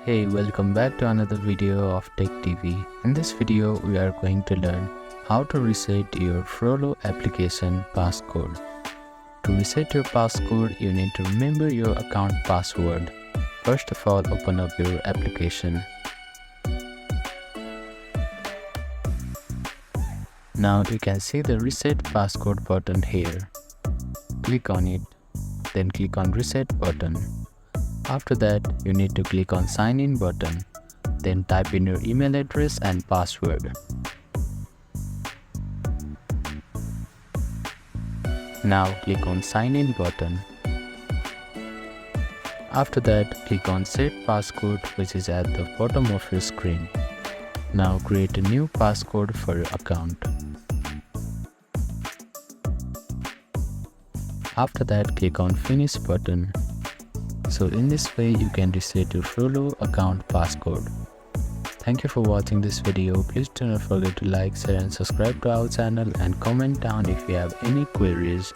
Hey, welcome back to another video of Tech TV. In this video, we are going to learn how to reset your Frollo application passcode. To reset your passcode, you need to remember your account password. First of all, open up your application. Now you can see the reset passcode button here. Click on it, then click on reset button. After that, you need to click on sign in button, then type in your email address and password. Now click on sign in button. After that, click on set passcode, which is at the bottom of your screen. Now create a new passcode for your account. After that, click on finish button. So in this way, you can reset your Frollo account passcode. Thank you for watching this video. Please do not forget to like, share and subscribe to our channel and comment down if you have any queries.